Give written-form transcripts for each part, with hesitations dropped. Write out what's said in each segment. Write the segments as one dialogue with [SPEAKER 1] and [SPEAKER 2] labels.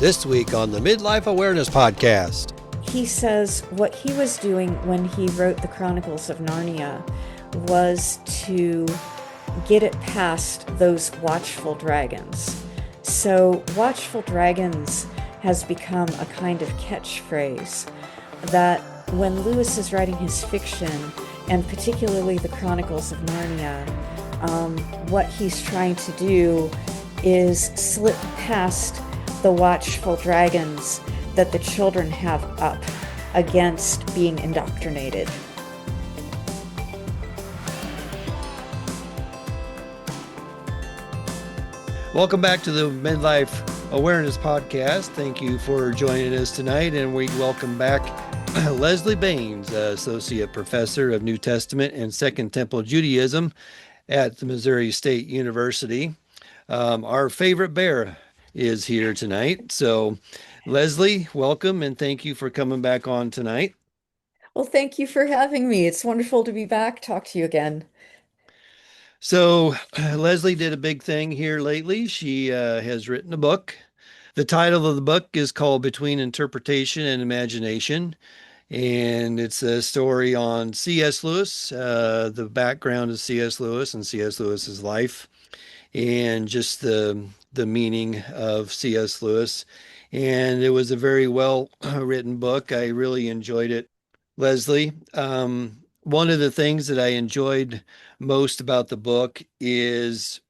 [SPEAKER 1] This week on the Midlife Awareness Podcast.
[SPEAKER 2] He says what he was doing when he wrote the Chronicles of Narnia was to get it past those watchful dragons. So watchful dragons has become a kind of catchphrase that when Lewis is writing his fiction, and particularly the Chronicles of Narnia, what he's trying to do is slip past the watchful dragons that the children have up against being indoctrinated.
[SPEAKER 1] Welcome back to the Midlife Awareness Podcast. Thank you for joining us tonight, and we welcome back Leslie Baynes, Associate Professor of New Testament and Second Temple Judaism at the Missouri State University. Our favorite bear is here tonight. So, Leslie, welcome, and thank you for coming back on tonight.
[SPEAKER 2] Well, thank you for having me. It's wonderful to be back, talk to you again.
[SPEAKER 1] So, Leslie did a big thing here lately. She has written a book. The title of the book is called Between Interpretation and Imagination, and it's a story on C.S. Lewis, the background of C.S. Lewis and C.S. Lewis's life, and just the meaning of C.S. Lewis. And it was a very well written book. I really enjoyed it. Leslie, one of the things that I enjoyed most about the book is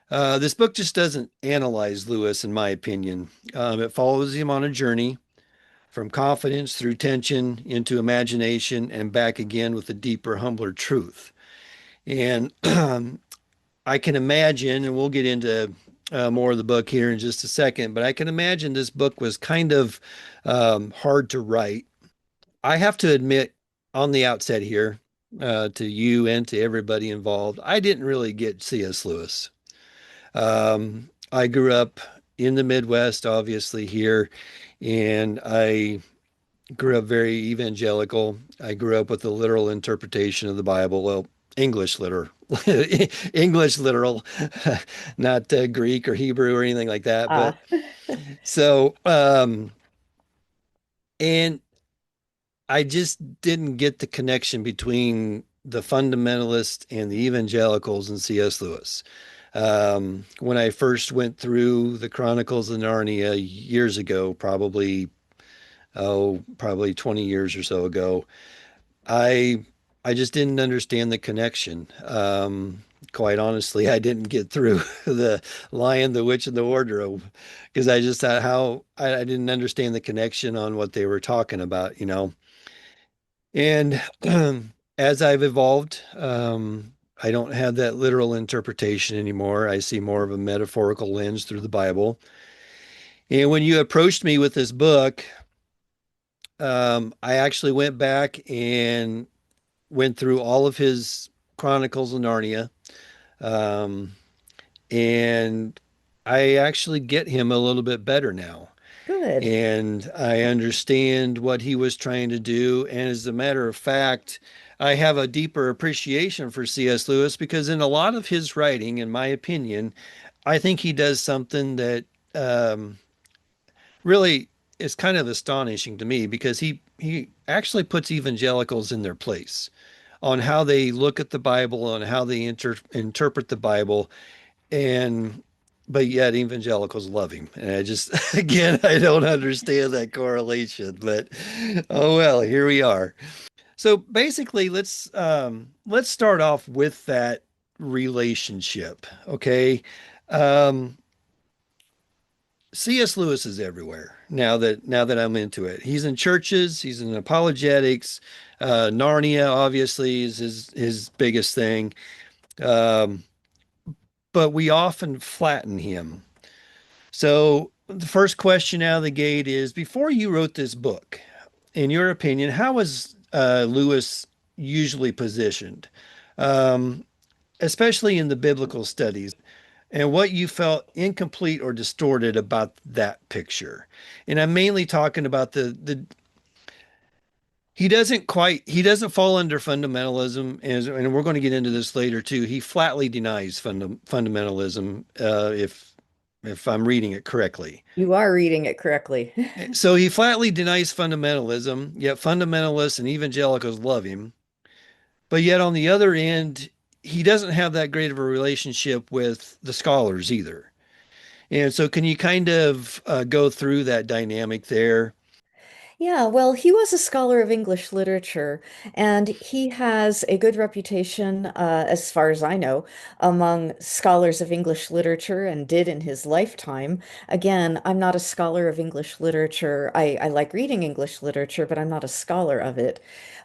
[SPEAKER 1] this book just doesn't analyze Lewis, in my opinion. It follows him on a journey from confidence through tension into imagination and back again with a deeper, humbler truth. And I can imagine, and we'll get into more of the book here in just a second, but I can imagine this book was kind of hard to write. I have to admit on the outset here, to you and to everybody involved, I didn't really get C.S. Lewis. I grew up in the Midwest, obviously here, and I grew up very evangelical. I grew up with the literal interpretation of the Bible. Well, English literal, English literal, not Greek or Hebrew or anything like that. But so, and I just didn't get the connection between the fundamentalists and the evangelicals and C.S. Lewis. When I first went through the Chronicles of Narnia years ago, probably 20 years or so ago, I just didn't understand the connection. Quite honestly, I didn't get through the Lion, the Witch, and the Wardrobe because I just thought I didn't understand the connection on what they were talking about, you know. And as I've evolved, I don't have that literal interpretation anymore. I see more of a metaphorical lens through the Bible. And when you approached me with this book, I actually went back and went through all of his Chronicles of Narnia. And I actually get him a little bit better now.
[SPEAKER 2] Good.
[SPEAKER 1] And I understand what he was trying to do. And as a matter of fact, I have a deeper appreciation for C.S. Lewis because in a lot of his writing, in my opinion, I think he does something that really is kind of astonishing to me because he actually puts evangelicals in their place on how they look at the Bible, on how they interpret the Bible, and but yet evangelicals love him. And I just, again, I don't understand that correlation, but oh well, here we are. So basically, let's start off with that relationship. Okay. Um, C.S. Lewis is everywhere now that I'm into it. He's in churches, he's in apologetics. Narnia obviously is his biggest thing. Um, but we often flatten him. So the first question out of the gate is, before you wrote this book, in your opinion, how was Lewis usually positioned, um, especially in the biblical studies, and what you felt incomplete or distorted about that picture? And I'm mainly talking about the he doesn't fall under fundamentalism, and we're going to get into this later too. He flatly denies fundamentalism. If if I'm reading it correctly.
[SPEAKER 2] You are reading it correctly.
[SPEAKER 1] So he flatly denies fundamentalism, yet fundamentalists and evangelicals love him. But yet on the other end, he doesn't have that great of a relationship with the scholars either. And so, can you kind of go through that dynamic there?
[SPEAKER 2] Yeah, well, he was a scholar of English literature, and he has a good reputation, as far as I know, among scholars of English literature and did in his lifetime. Again, I'm not a scholar of English literature. I like reading English literature, but I'm not a scholar of it.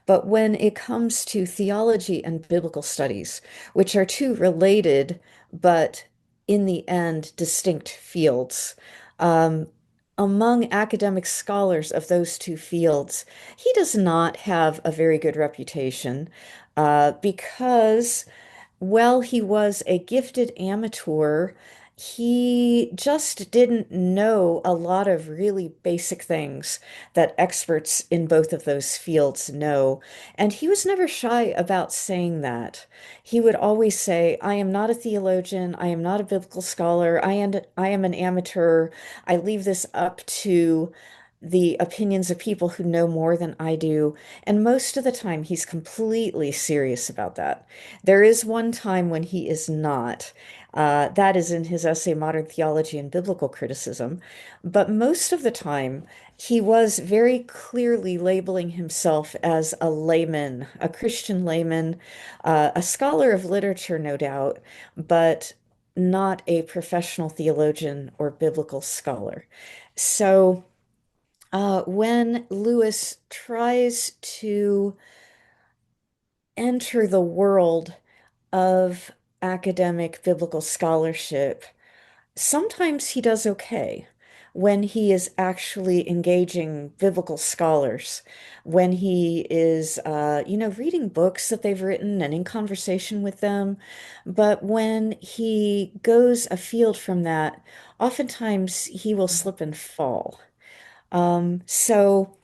[SPEAKER 2] But when it comes to theology and biblical studies, which are two related, but in the end, distinct fields, um, among academic scholars of those two fields, he does not have a very good reputation because well, he was a gifted amateur. He just didn't know a lot of really basic things that experts in both of those fields know. And he was never shy about saying that. He would always say, I am not a theologian. I am not a biblical scholar. I am an amateur. I leave this up to the opinions of people who know more than I do. And most of the time, he's completely serious about that. There is one time when he is not. That is in his essay, Modern Theology and Biblical Criticism. But most of the time, he was very clearly labeling himself as a layman, a Christian layman, a scholar of literature, no doubt, but not a professional theologian or biblical scholar. So, when Lewis tries to enter the world of academic biblical scholarship, sometimes he does okay when he is actually engaging biblical scholars, when he is, reading books that they've written and in conversation with them. But when he goes afield from that, oftentimes he will slip and fall. So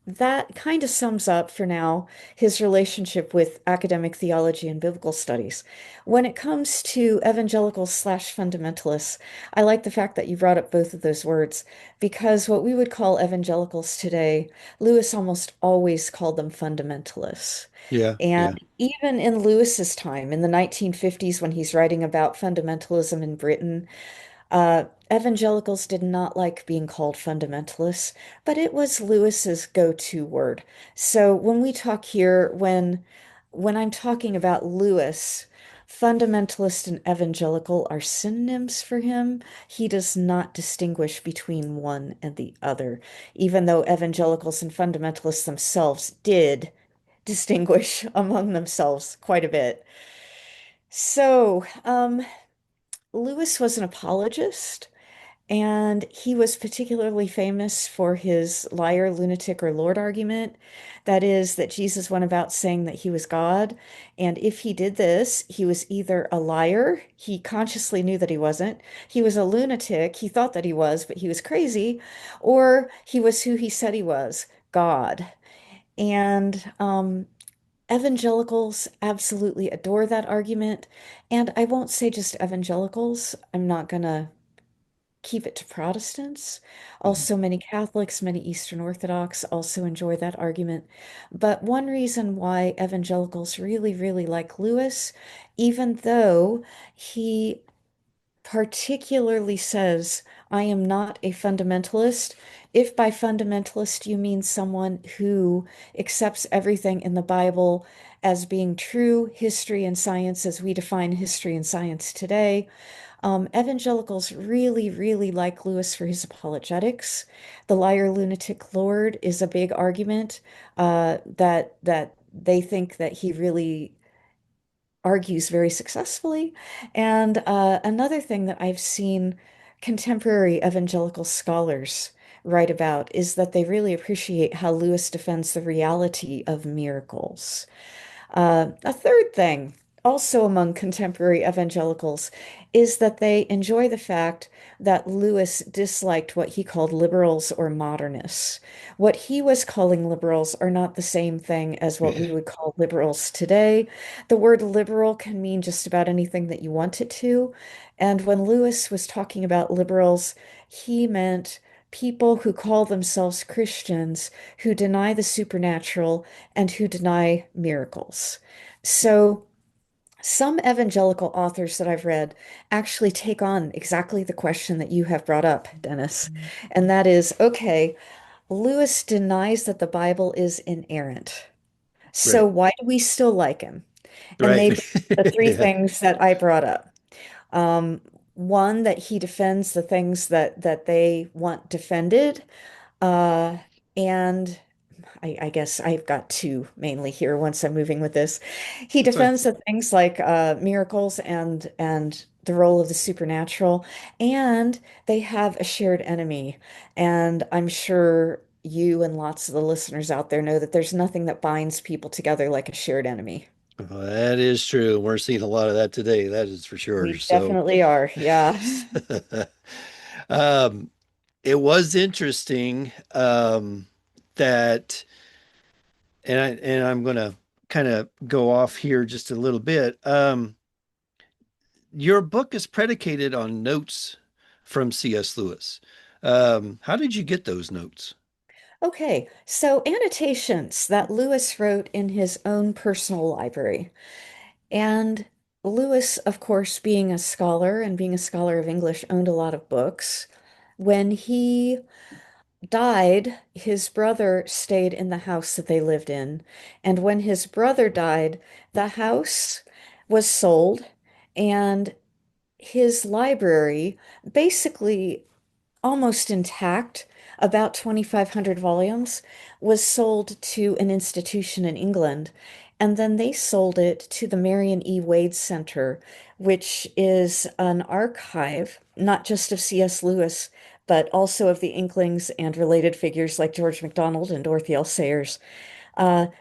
[SPEAKER 2] that kind of sums up for now his relationship with academic theology and biblical studies. When it comes to evangelicals slash fundamentalists, I like the fact that you brought up both of those words because what we would call evangelicals today, Lewis almost always called them fundamentalists.
[SPEAKER 1] Yeah,
[SPEAKER 2] And
[SPEAKER 1] yeah.
[SPEAKER 2] even in Lewis's time, in the 1950s, when he's writing about fundamentalism in Britain, evangelicals did not like being called fundamentalists, but it was Lewis's go-to word. So when we talk here, when I'm talking about Lewis, fundamentalist and evangelical are synonyms for him. He does not distinguish between one and the other, even though evangelicals and fundamentalists themselves did distinguish among themselves quite a bit. So, Lewis was an apologist. And he was particularly famous for his liar, lunatic, or Lord argument. That is, that Jesus went about saying that he was God. And if he did this, he was either a liar, he consciously knew that he wasn't, he was a lunatic, he thought that he was, but he was crazy, or he was who he said he was, God. And evangelicals absolutely adore that argument. And I won't say just evangelicals. I'm not going to keep it to Protestants.
[SPEAKER 1] Mhm.
[SPEAKER 2] Also, many Catholics, many Eastern Orthodox also enjoy that argument. But one reason why evangelicals really, really like Lewis, even though he particularly says, I am not a fundamentalist. If by fundamentalist you mean someone who accepts everything in the Bible as being true history and science as we define history and science today, evangelicals really, really like Lewis for his apologetics. The liar, lunatic, Lord is a big argument that they think that he really argues very successfully. And another thing that I've seen contemporary evangelical scholars write about is that they really appreciate how Lewis defends the reality of miracles. A third thing. also among contemporary evangelicals is that they enjoy the fact that Lewis disliked what he called liberals or modernists. What he was calling liberals are not the same thing as what we would call liberals today. The word liberal can mean just about anything that you want it to. And when Lewis was talking about liberals, he meant people who call themselves Christians, who deny the supernatural and who deny miracles. So, some evangelical authors that I've read actually take on exactly the question that you have brought up, Dennis. And that is, okay, Lewis denies that the Bible is inerrant. So
[SPEAKER 1] Right.
[SPEAKER 2] why do we still like him? And they
[SPEAKER 1] Right.
[SPEAKER 2] bring up the three
[SPEAKER 1] Yeah.
[SPEAKER 2] things that I brought up. Um, One, that he defends the things that they want defended. Uh, and I guess I've got two mainly here once I'm moving with this. He
[SPEAKER 1] That's fine.
[SPEAKER 2] defends the things like miracles and the role of the supernatural, and they have a shared enemy. And I'm sure you and lots of the listeners out there know that there's nothing that binds people together like a shared enemy.
[SPEAKER 1] Well, that is true. We're seeing a lot of that today. That is for sure.
[SPEAKER 2] We
[SPEAKER 1] So,
[SPEAKER 2] definitely are. Yeah.
[SPEAKER 1] um, it was interesting that, and I'm going to kind of go off here just a little bit. Your book is predicated on notes from C.S. Lewis. How did you get those notes?
[SPEAKER 2] Okay, so annotations that Lewis wrote in his own personal library. And Lewis, of course, being a scholar and being a scholar of English, owned a lot of books. When he died, his brother stayed in the house that they lived in. And when his brother died, the house was sold, and his library, basically almost intact, about 2,500 volumes, was sold to an institution in England. And then they sold it to the Marion E. Wade Center, which is an archive, not just of C.S. Lewis, but also of the Inklings and related figures like George MacDonald and Dorothy L. Sayers.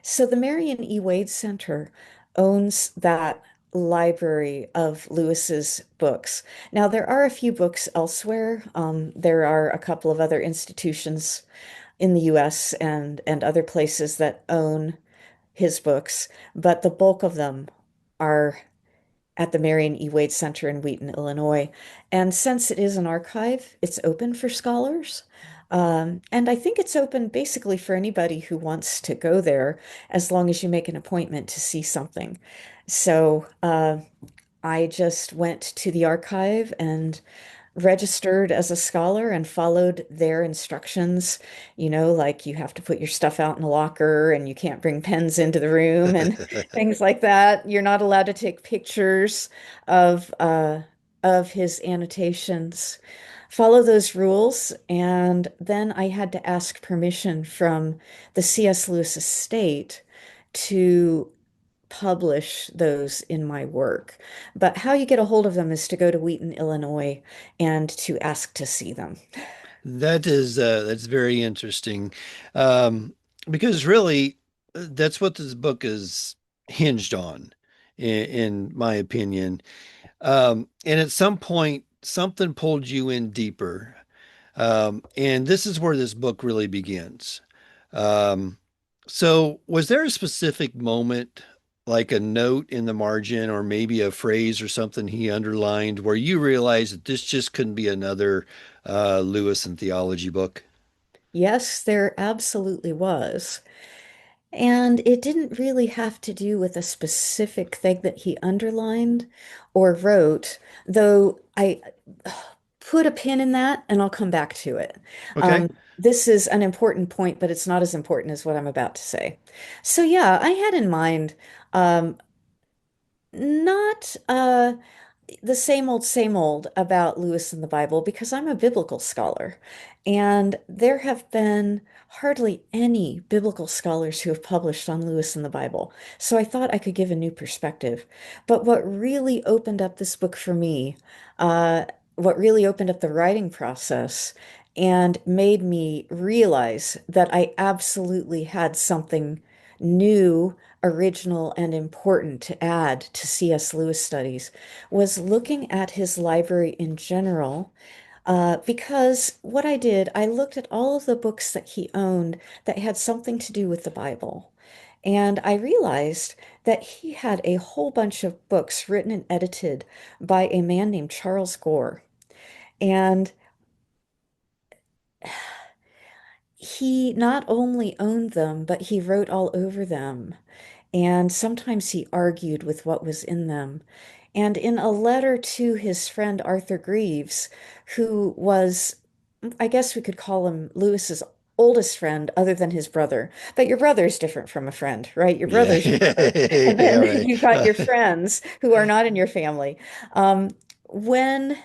[SPEAKER 2] So the Marion E. Wade Center owns that library of Lewis's books. Now, there are a few books elsewhere. There are a couple of other institutions in the US and other places that own his books, but the bulk of them are at the Marion E. Wade Center in Wheaton, Illinois. And since it is an archive, it's open for scholars. And I think it's open basically for anybody who wants to go there, as long as you make an appointment to see something. So I just went to the archive and registered as a scholar and followed their instructions, like you have to put your stuff out in a locker and you can't bring pens into the room and things like that. You're not allowed to take pictures of his annotations. Follow those rules, and then I had to ask permission from the C.S. Lewis estate to publish those in my work. But how you get a hold of them is to go to Wheaton, Illinois, and to ask to see them.
[SPEAKER 1] That's very interesting, um, because really, that's what this book is hinged on, in my opinion. And at some point, something pulled you in deeper. And this is where this book really begins. Um, so, was there a specific moment, like a note in the margin, or maybe a phrase or something he underlined, where you realized that this just couldn't be another Lewis and theology book?
[SPEAKER 2] Yes, there absolutely was. And it didn't really have to do with a specific thing that he underlined or wrote, though I put a pin in that and I'll come back to it.
[SPEAKER 1] Okay.
[SPEAKER 2] This is an important point, but it's not as important as what I'm about to say. So, yeah, I had in mind not the same old about Lewis and the Bible because I'm a biblical scholar. And there have been hardly any biblical scholars who have published on Lewis and the Bible. So I thought I could give a new perspective. But what really opened up this book for me, uh, what really opened up the writing process and made me realize that I absolutely had something new original and important to add to C.S. Lewis studies was looking at his library in general. Because what I did, I looked at all of the books that he owned that had something to do with the Bible. And I realized that he had a whole bunch of books written and edited by a man named Charles Gore. And he not only owned them, but he wrote all over them. And sometimes he argued with what was in them. And in a letter to his friend Arthur Greaves, who was, I guess we could call him Lewis's oldest friend other than his brother. But your brother is different from a friend, right? Your
[SPEAKER 1] Yeah.
[SPEAKER 2] brother's your brother. And
[SPEAKER 1] Yeah,
[SPEAKER 2] then
[SPEAKER 1] right.
[SPEAKER 2] you've got your friends who are not in your family. When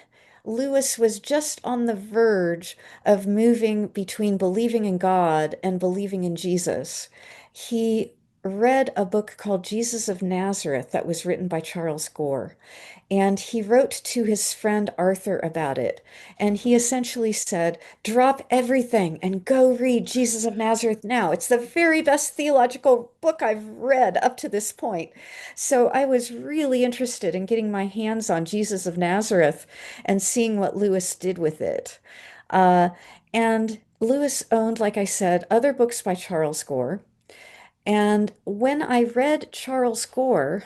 [SPEAKER 2] Lewis was just on the verge of moving between believing in God and believing in Jesus, he read a book called Jesus of Nazareth that was written by Charles Gore. And he wrote to his friend Arthur about it. And he essentially said, drop everything and go read Jesus of Nazareth now. It's the very best theological book I've read up to this point. So I was really interested in getting my hands on Jesus of Nazareth and seeing what Lewis did with it. Uh, and Lewis owned, like I said, other books by Charles Gore. And when I read Charles Gore,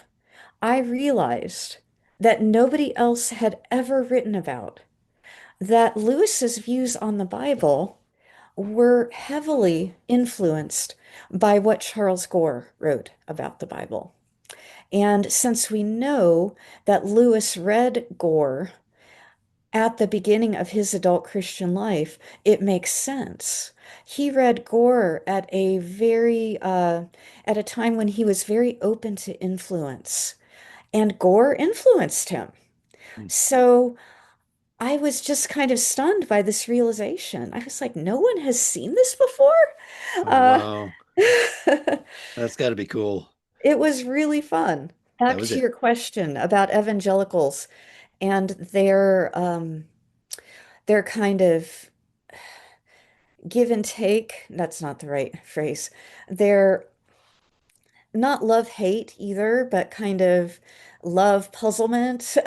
[SPEAKER 2] I realized that nobody else had ever written about that Lewis's views on the Bible were heavily influenced by what Charles Gore wrote about the Bible. And since we know that Lewis read Gore at the beginning of his adult Christian life, it makes sense. He read Gore at a time when he was very open to influence, and Gore influenced him. So I was just kind of stunned by this realization. I was like, no one has seen this before.
[SPEAKER 1] Oh,
[SPEAKER 2] Uh,
[SPEAKER 1] wow. That's got to be cool.
[SPEAKER 2] it was really fun.
[SPEAKER 1] That
[SPEAKER 2] Back
[SPEAKER 1] was
[SPEAKER 2] to
[SPEAKER 1] it.
[SPEAKER 2] your question about evangelicals and their kind of give and take. That's not the right phrase. Their not love hate either, but kind of love puzzlement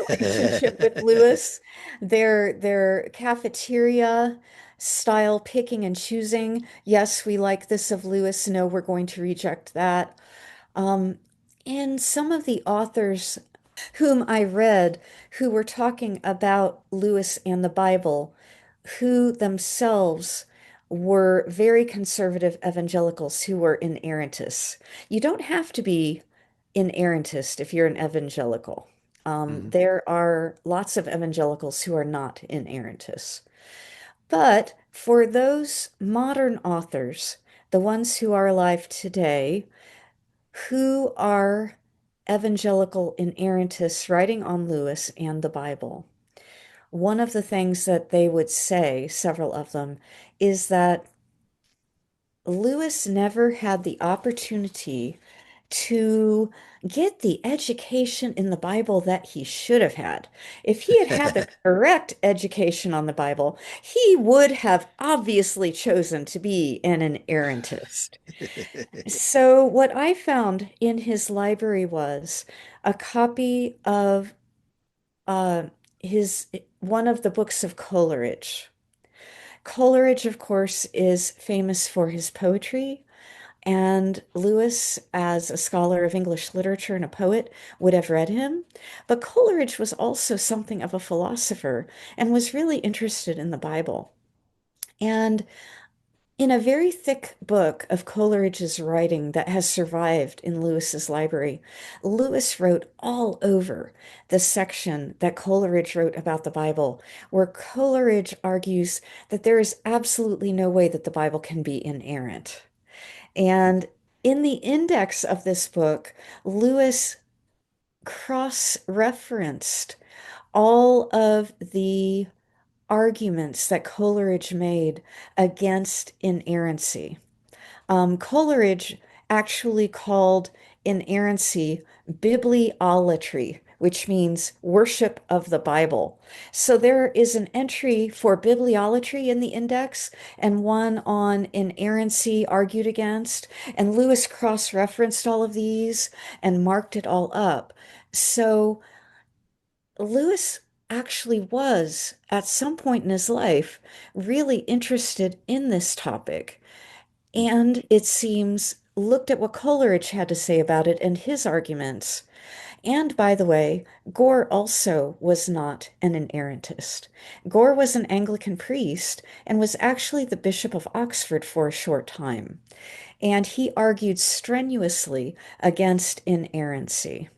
[SPEAKER 2] relationship with Lewis. Their cafeteria style picking and choosing. Yes, we like this of Lewis. No, we're going to reject that. Um, and some of the authors whom I read who were talking about Lewis and the Bible, who themselves were very conservative evangelicals who were inerrantists. You don't have to be inerrantist if you're an evangelical.
[SPEAKER 1] Mhm.
[SPEAKER 2] There are lots of evangelicals who are not inerrantists. But for those modern authors, the ones who are alive today, who are evangelical inerrantists writing on Lewis and the Bible, one of the things that they would say, several of them, is that Lewis never had the opportunity to get the education in the Bible that he should have had. If he had had the correct education on the Bible, he would have obviously chosen to be an inerrantist. So, what I found in his library was a copy of uh, his one of the books of Coleridge. Coleridge, of course, is famous for his poetry, and Lewis, as a scholar of English literature and a poet, would have read him. But Coleridge was also something of a philosopher and was really interested in the Bible. And in a very thick book of Coleridge's writing that has survived in Lewis's library, Lewis wrote all over the section that Coleridge wrote about the Bible, where Coleridge argues that there is absolutely no way that the Bible can be inerrant. And in the index of this book, Lewis cross-referenced all of the arguments that Coleridge made against inerrancy. Coleridge actually called inerrancy bibliolatry, which means worship of the Bible. So there is an entry for bibliolatry in the index and one on inerrancy argued against. And Lewis cross-referenced all of these and marked it all up. So Lewis actually was, at some point in his life, really interested in this topic. And it seems looked at what Coleridge had to say about it and his arguments. And by the way, Gore also was not an inerrantist. Gore was an Anglican priest and was actually the Bishop of Oxford for a short time. And he argued strenuously against inerrancy.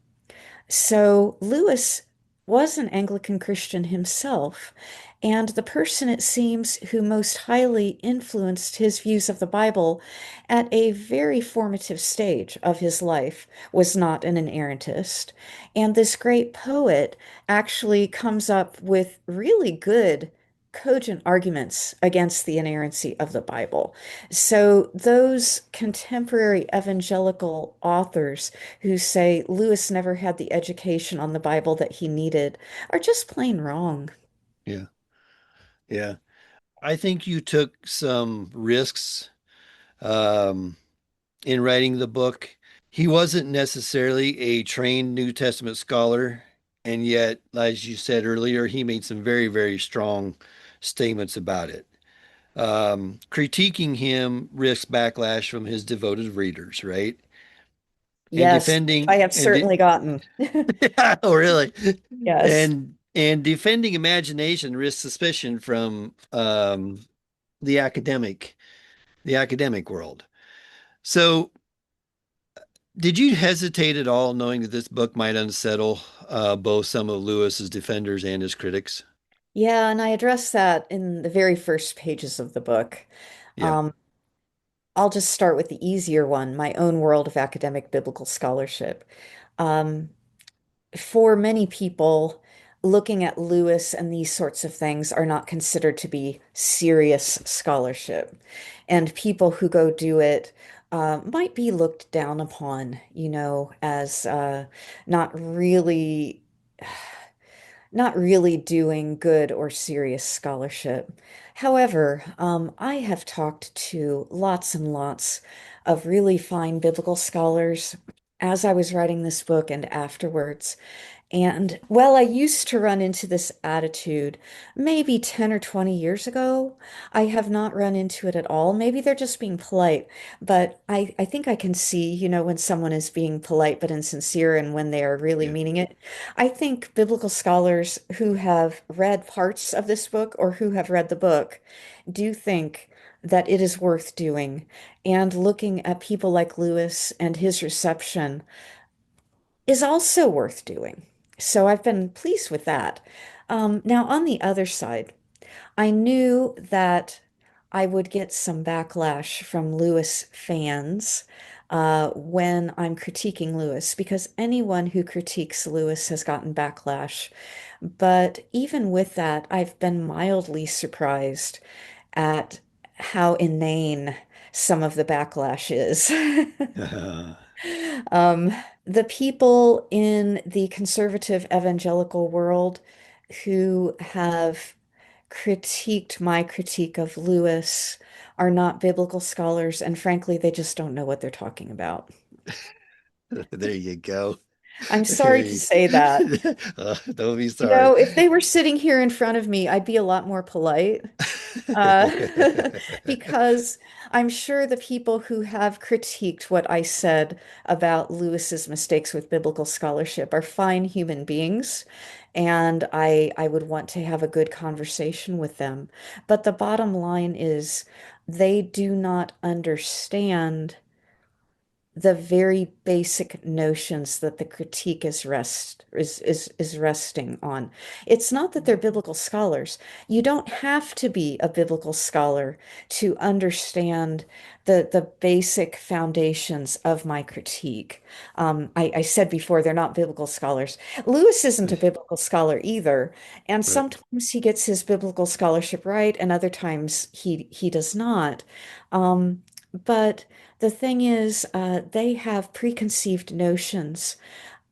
[SPEAKER 2] So Lewis was an Anglican Christian himself, and the person it seems who most highly influenced his views of the Bible at a very formative stage of his life was not an inerrantist. And this great poet actually comes up with really good, cogent arguments against the inerrancy of the Bible. So those contemporary evangelical authors who say Lewis never had the education on the Bible that he needed are just plain wrong.
[SPEAKER 1] Yeah. Yeah. I think you took some risks um, in writing the book. He wasn't necessarily a trained New Testament scholar, and yet, as you said earlier, he made some very, very strong statements about it. Critiquing him risks backlash from his devoted readers, right? And
[SPEAKER 2] Yes, I
[SPEAKER 1] defending
[SPEAKER 2] have certainly gotten.
[SPEAKER 1] oh, really?
[SPEAKER 2] Yes.
[SPEAKER 1] And defending imagination risks suspicion from the academic the academic world. So, did you hesitate at all knowing that this book might unsettle both some of Lewis's defenders and his critics?
[SPEAKER 2] Yeah, and I address that in the very first pages of the book.
[SPEAKER 1] Yeah.
[SPEAKER 2] Um, I'll just start with the easier one, my own world of academic biblical scholarship. Um, for many people, looking at Lewis and these sorts of things are not considered to be serious scholarship. And people who go do it might be looked down upon, as not really not really doing good or serious scholarship. However, I have talked to lots and lots of really fine biblical scholars as I was writing this book and afterwards. And well, I used to run into this attitude maybe 10 or 20 years ago. I have not run into it at all. Maybe they're just being polite, but I think I can see, when someone is being polite but insincere and when they are really
[SPEAKER 1] Yeah.
[SPEAKER 2] meaning it. I think biblical scholars who have read parts of this book or who have read the book do think that it is worth doing. And looking at people like Lewis and his reception is also worth doing. So I've been pleased with that. Now, on the other side, I knew that I would get some backlash from Lewis fans when I'm critiquing Lewis, because anyone who critiques Lewis has gotten backlash. But even with that, I've been mildly surprised at how inane some of the backlash is. Um, the people in the conservative evangelical world who have critiqued my critique of Lewis are not biblical scholars, and frankly, they just don't know what they're talking about.
[SPEAKER 1] There you go.
[SPEAKER 2] I'm
[SPEAKER 1] There
[SPEAKER 2] sorry to
[SPEAKER 1] you
[SPEAKER 2] say that.
[SPEAKER 1] don't be sorry.
[SPEAKER 2] If they were sitting here in front of me, I'd be a lot more polite. Uh, because I'm sure the people who have critiqued what I said about Lewis's mistakes with biblical scholarship are fine human beings, and I would want to have a good conversation with them. But the bottom line is they do not understand the very basic notions that the critique is resting on. It's not that they're biblical scholars. You don't have to be a biblical scholar to understand the basic foundations of my critique. I said before they're not biblical scholars. Lewis isn't a biblical scholar either, and
[SPEAKER 1] Right.
[SPEAKER 2] sometimes he gets his biblical scholarship right, and other times he does not. But the thing is, they have preconceived notions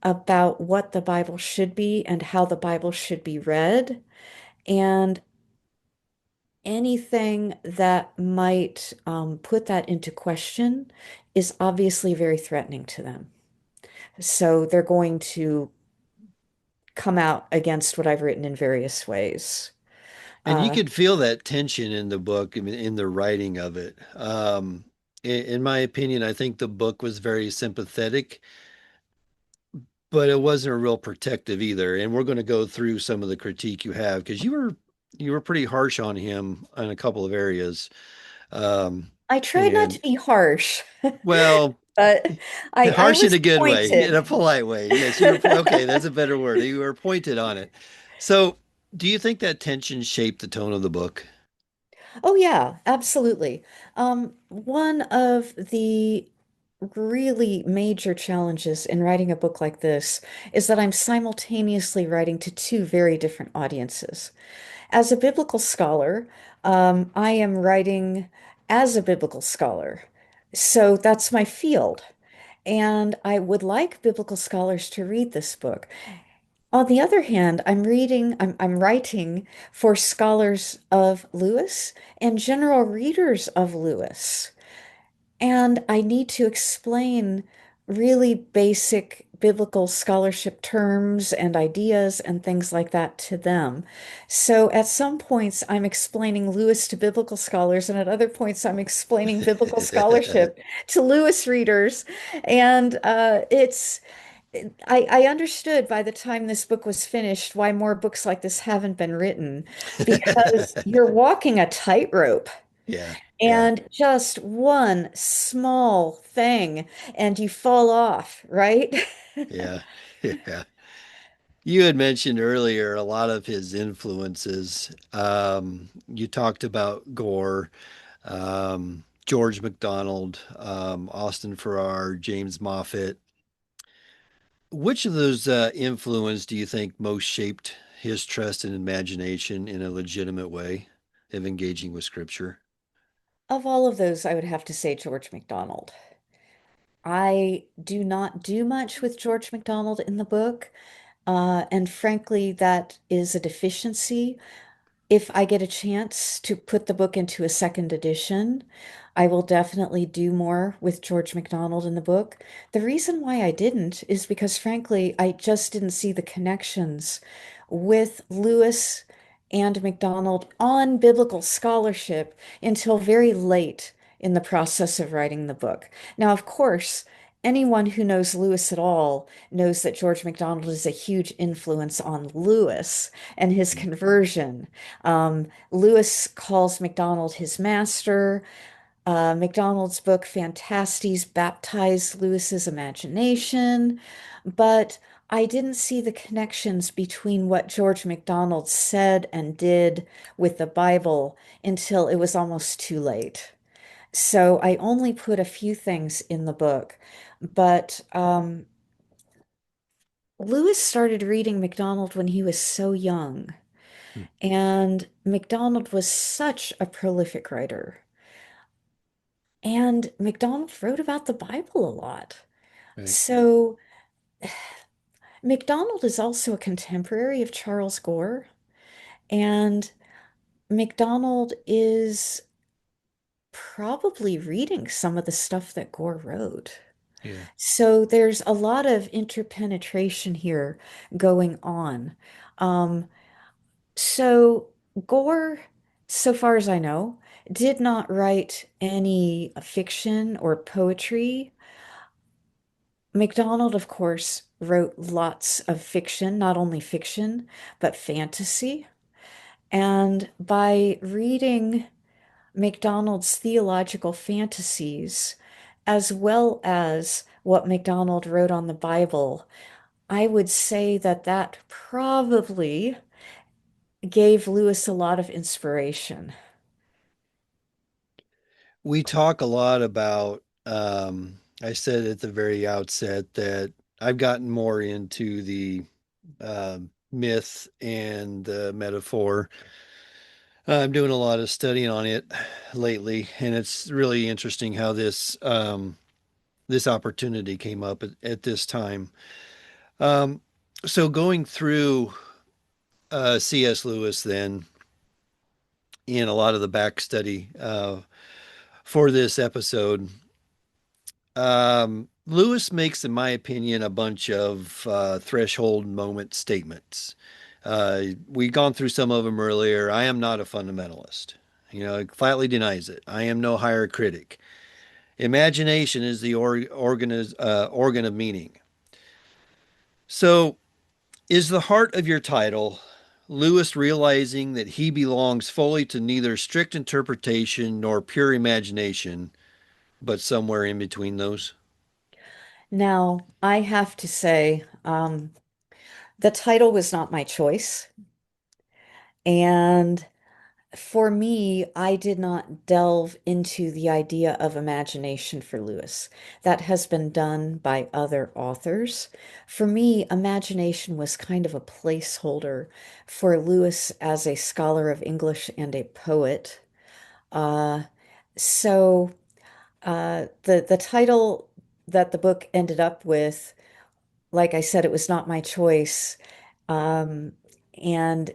[SPEAKER 2] about what the Bible should be and how the Bible should be read. And anything that might put that into question is obviously very threatening to them. So they're going to come out against what I've written in various ways.
[SPEAKER 1] And you
[SPEAKER 2] Uh,
[SPEAKER 1] could feel that tension in the book, I mean, in the writing of it. In my opinion, I think the book was very sympathetic, but it wasn't a real protective either. And we're going to go through some of the critique you have because you were pretty harsh on him in a couple of areas. Um,
[SPEAKER 2] I tried not to
[SPEAKER 1] and
[SPEAKER 2] be harsh,
[SPEAKER 1] well,
[SPEAKER 2] but I
[SPEAKER 1] harsh in
[SPEAKER 2] was
[SPEAKER 1] a good way, in
[SPEAKER 2] pointed.
[SPEAKER 1] a polite way. Yes, okay. That's a better word. You were pointed on it. So, do you think that tension shaped the tone of the book?
[SPEAKER 2] Oh, yeah, absolutely. One of the really major challenges in writing a book like this is that I'm simultaneously writing to two very different audiences. As a biblical scholar, I am writing as a biblical scholar. So that's my field. And I would like biblical scholars to read this book. On the other hand, I'm writing for scholars of Lewis and general readers of Lewis. And I need to explain really basic biblical scholarship terms and ideas and things like that to them. So at some points, I'm explaining Lewis to biblical scholars, and at other points, I'm explaining biblical scholarship to Lewis readers. And I understood by the time this book was finished why more books like this haven't been written, because you're walking a tightrope.
[SPEAKER 1] Yeah, yeah,
[SPEAKER 2] And just one small thing, and you fall off, right?
[SPEAKER 1] yeah, yeah. You had mentioned earlier a lot of his influences. You talked about Gore, George MacDonald, Austin Farrar, James Moffat. Which of those influence do you think most shaped his trust and imagination in a legitimate way of engaging with scripture?
[SPEAKER 2] Of all of those, I would have to say George MacDonald. I do not do much with George MacDonald in the book, and frankly, that is a deficiency. If I get a chance to put the book into a second edition, I will definitely do more with George MacDonald in the book. The reason why I didn't is because, frankly, I just didn't see the connections with Lewis and MacDonald on biblical scholarship until very late in the process of writing the book. Now, of course, anyone who knows Lewis at all knows that George MacDonald is a huge influence on Lewis and his conversion. Lewis calls MacDonald his master. MacDonald's book Fantastes baptized Lewis's imagination, but I didn't see the connections between what George MacDonald said and did with the Bible until it was almost too late. So I only put a few things in the book, but Lewis started reading MacDonald when he was so young.
[SPEAKER 1] Hmm.
[SPEAKER 2] And MacDonald was such a prolific writer. And MacDonald wrote about the Bible a lot.
[SPEAKER 1] Right.
[SPEAKER 2] So MacDonald is also a contemporary of Charles Gore. And MacDonald is probably reading some of the stuff that Gore wrote.
[SPEAKER 1] Yeah.
[SPEAKER 2] So there's a lot of interpenetration here going on. Um, So Gore, so far as I know, did not write any fiction or poetry. MacDonald, of course, wrote lots of fiction, not only fiction, but fantasy. And by reading MacDonald's theological fantasies, as well as what MacDonald wrote on the Bible, I would say that that probably gave Lewis a lot of inspiration.
[SPEAKER 1] We talk a lot about, I said at the very outset that I've gotten more into the myth and the metaphor. I'm doing a lot of studying on it lately, and it's really interesting how this opportunity came up at this time. Um, so going through C.S. Lewis then in a lot of the back study for this episode, Lewis makes, in my opinion, a bunch of threshold moment statements. We've gone through some of them earlier. I am not a fundamentalist. He flatly denies it. I am no higher critic. Imagination is the organ of meaning. So, is the heart of your title Lewis realizing that he belongs fully to neither strict interpretation nor pure imagination, but somewhere in between those?
[SPEAKER 2] Now, I have to say, the title was not my choice. And for me, I did not delve into the idea of imagination for Lewis. That has been done by other authors. For me, imagination was kind of a placeholder for Lewis as a scholar of English and a poet. Uh, so the title that the book ended up with, like I said, it was not my choice. Um, and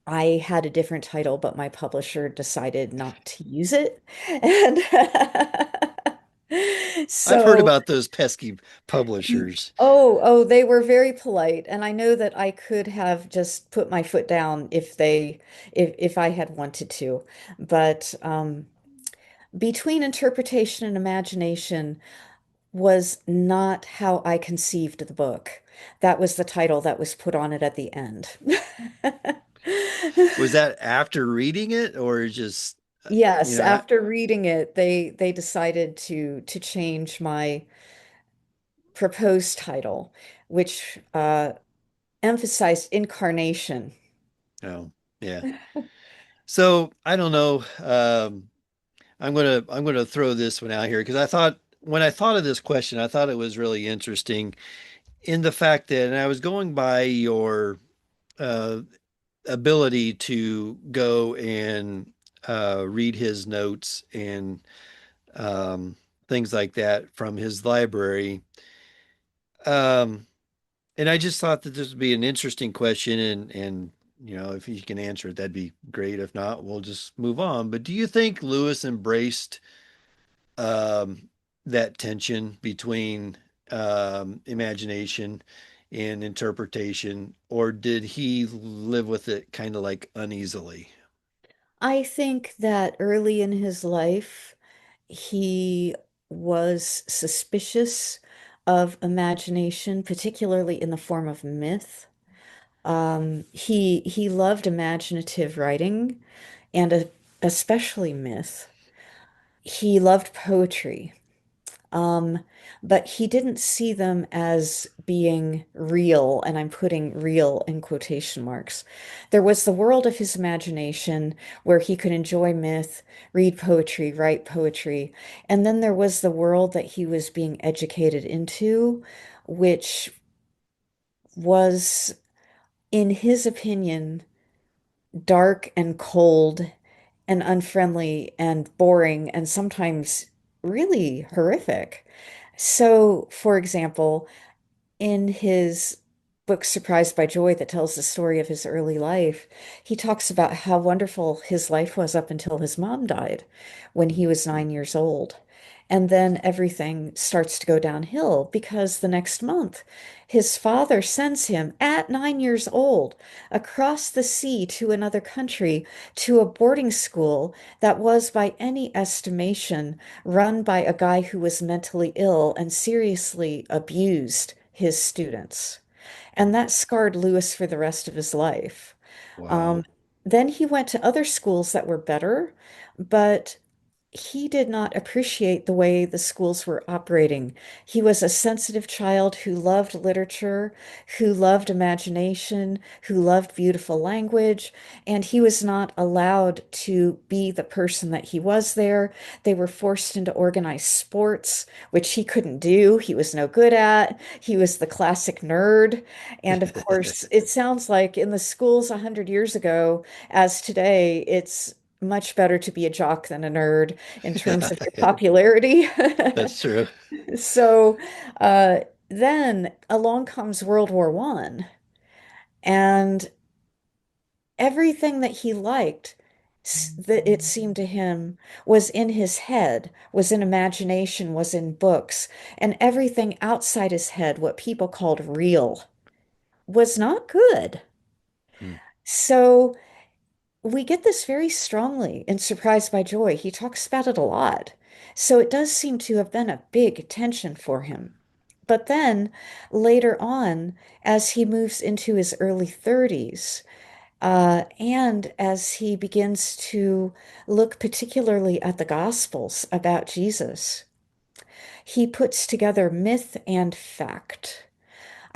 [SPEAKER 2] I had a different title, but my publisher decided not to use it. And
[SPEAKER 1] I've heard
[SPEAKER 2] so,
[SPEAKER 1] about those pesky publishers.
[SPEAKER 2] they were very polite. And I know that I could have just put my foot down if I had wanted to. But between interpretation and imagination was not how I conceived the book. That was the title that was put on it at the end.
[SPEAKER 1] Was that after reading it or just, you
[SPEAKER 2] Yes,
[SPEAKER 1] know, I,
[SPEAKER 2] after reading it, they decided to change my proposed title, which emphasized incarnation.
[SPEAKER 1] oh, yeah. So I don't know. I'm gonna throw this one out here because I thought when I thought of this question, I thought it was really interesting in the fact that, and I was going by your uh, ability to go and read his notes and um, things like that from his library. Um, and I just thought that this would be an interesting question, and if you can answer it, that'd be great. If not, we'll just move on. But do you think Lewis embraced um, that tension between imagination and interpretation, or did he live with it kind of like uneasily?
[SPEAKER 2] I think that early in his life, he was suspicious of imagination, particularly in the form of myth. He loved imaginative writing and especially myth. He loved poetry. Um, but he didn't see them as being real, and I'm putting real in quotation marks. There was the world of his imagination where he could enjoy myth, read poetry, write poetry, and then there was the world that he was being educated into, which was, in his opinion, dark and cold and unfriendly and boring and sometimes really horrific. So, for example, in his book Surprised by Joy, that tells the story of his early life, he talks about how wonderful his life was up until his mom died when he was 9 years old. And then everything starts to go downhill because the next month, his father sends him at 9 years old across the sea to another country to a boarding school that was, by any estimation, run by a guy who was mentally ill and seriously abused his students. And that scarred Lewis for the rest of his life. Um,
[SPEAKER 1] Wow.
[SPEAKER 2] then he went to other schools that were better, but he did not appreciate the way the schools were operating. He was a sensitive child who loved literature, who loved imagination, who loved beautiful language, and he was not allowed to be the person that he was there. They were forced into organized sports, which he couldn't do. He was no good at. He was the classic nerd. And of course, it sounds like in the schools 100 years ago, as today, it's much better to be a jock than a nerd in terms of your popularity.
[SPEAKER 1] That's true.
[SPEAKER 2] So, uh, then along comes World War One, and everything that he liked, that it seemed to him, was in his head, was in imagination, was in books, and everything outside his head, what people called real, was not good.
[SPEAKER 1] Hmm.
[SPEAKER 2] So we get this very strongly in Surprised by Joy. He talks about it a lot. So it does seem to have been a big tension for him. But then later on, as he moves into his early 30s, and as he begins to look particularly at the Gospels about Jesus, he puts together myth and fact.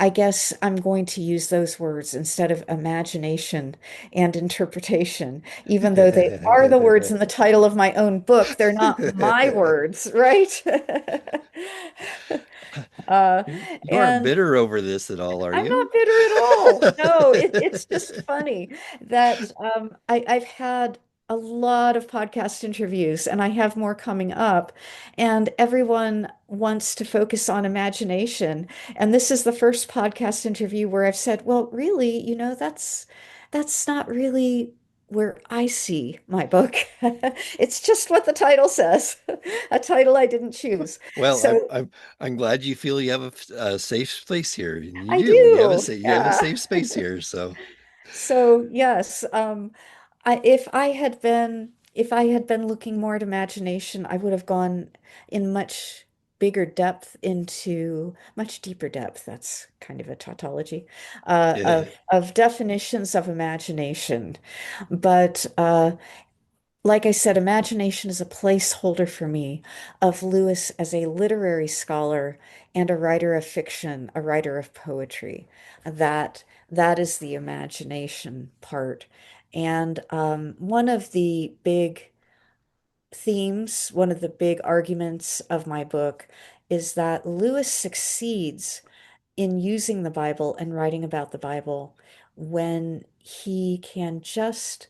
[SPEAKER 2] I guess I'm going to use those words instead of imagination and interpretation, even though they are the words in the title of my own book. They're not my words, right? Uh,
[SPEAKER 1] You aren't
[SPEAKER 2] and
[SPEAKER 1] bitter over this at all, are
[SPEAKER 2] I'm
[SPEAKER 1] you?
[SPEAKER 2] not bitter at all. No, it's just funny that I've had a lot of podcast interviews and I have more coming up, and everyone wants to focus on imagination. And this is the first podcast interview where I've said, well, really, that's not really where I see my book. It's just what the title says, a title I didn't choose.
[SPEAKER 1] Well,
[SPEAKER 2] So
[SPEAKER 1] I'm glad you feel you have a safe space here, and you
[SPEAKER 2] I
[SPEAKER 1] do.
[SPEAKER 2] do.
[SPEAKER 1] You have a
[SPEAKER 2] Yeah.
[SPEAKER 1] safe space here. So
[SPEAKER 2] So yes, if I had been looking more at imagination, I would have gone in much bigger depth into much deeper depth. That's kind of a tautology
[SPEAKER 1] yeah,
[SPEAKER 2] of definitions of imagination. But like I said, imagination is a placeholder for me of Lewis as a literary scholar and a writer of fiction, a writer of poetry. That that is the imagination part. And one of the big themes, one of the big arguments of my book is that Lewis succeeds in using the Bible and writing about the Bible when he can just